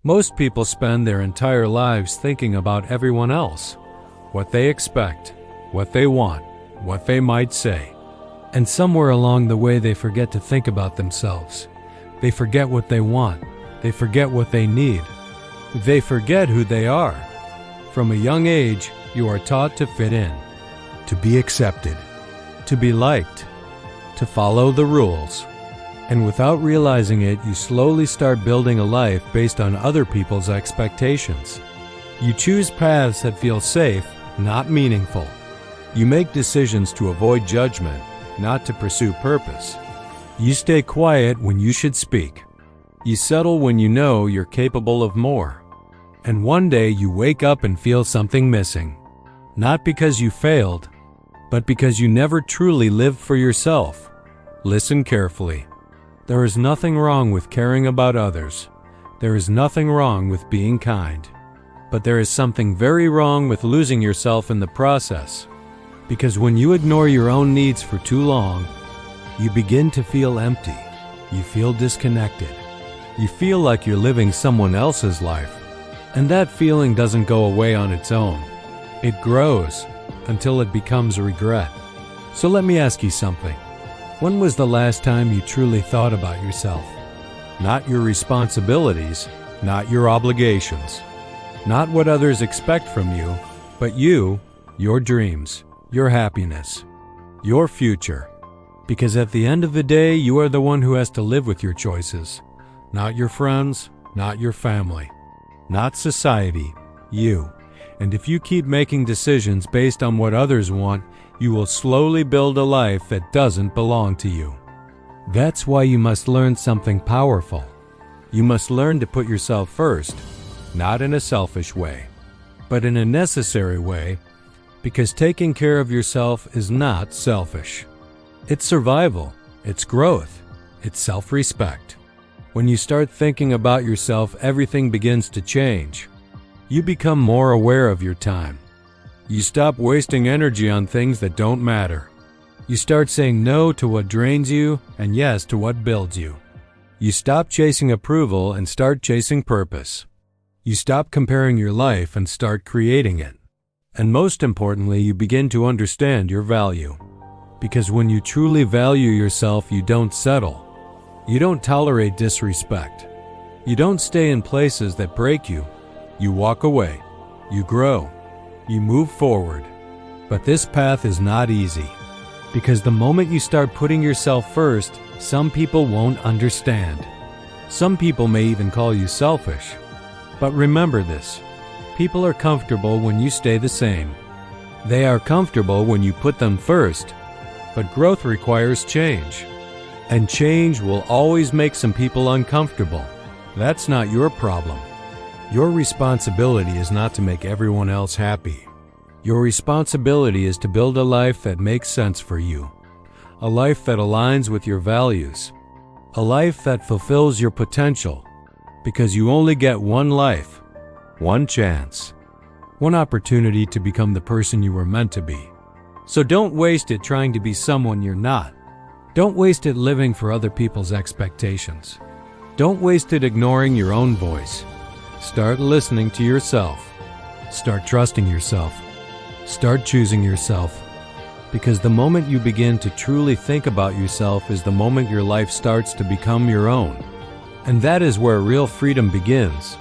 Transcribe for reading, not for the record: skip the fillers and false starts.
Most people spend their entire lives thinking about everyone else, what they expect, what they want, what they might say. And somewhere along the way they forget to think about themselves. They forget what they want. They forget what they need. They forget who they are. From a young age, you are taught to fit in, to be accepted, to be liked, to follow the rules. And without realizing it, you slowly start building a life based on other people's expectations. You choose paths that feel safe, not meaningful. You make decisions to avoid judgment, not to pursue purpose. You stay quiet when you should speak. You settle when you know you're capable of more. And one day you wake up and feel something missing. Not because you failed, but because you never truly lived for yourself. Listen carefully. There is nothing wrong with caring about others. There is nothing wrong with being kind. But there is something very wrong with losing yourself in the process. Because when you ignore your own needs for too long, you begin to feel empty. You feel disconnected. You feel like you're living someone else's life. And that feeling doesn't go away on its own. It grows until it becomes regret. So let me ask you something. When was the last time you truly thought about yourself? Not your responsibilities, not your obligations, not what others expect from you, but you, your dreams, your happiness, your future. Because at the end of the day, you are the one who has to live with your choices, not your friends, not your family, not society, you. And if you keep making decisions based on what others want, you will slowly build a life that doesn't belong to you. That's why you must learn something powerful. You must learn to put yourself first, not in a selfish way, but in a necessary way, because taking care of yourself is not selfish. It's survival, it's growth, it's self-respect. When you start thinking about yourself, everything begins to change. You become more aware of your time. You stop wasting energy on things that don't matter. You start saying no to what drains you and yes to what builds you. You stop chasing approval and start chasing purpose. You stop comparing your life and start creating it. And most importantly, you begin to understand your value. Because when you truly value yourself, you don't settle. You don't tolerate disrespect. You don't stay in places that break you. You walk away. You grow. You move forward. But this path is not easy. Because the moment you start putting yourself first, some people won't understand. Some people may even call you selfish. But remember this. People are comfortable when you stay the same. They are comfortable when you put them first. But growth requires change. And change will always make some people uncomfortable. That's not your problem. Your responsibility is not to make everyone else happy. Your responsibility is to build a life that makes sense for you. A life that aligns with your values. A life that fulfills your potential. Because you only get one life, one chance, one opportunity to become the person you were meant to be. So don't waste it trying to be someone you're not. Don't waste it living for other people's expectations. Don't waste it ignoring your own voice. Start listening to yourself. Start trusting yourself. Start choosing yourself. Because the moment you begin to truly think about yourself is the moment your life starts to become your own. And that is where real freedom begins.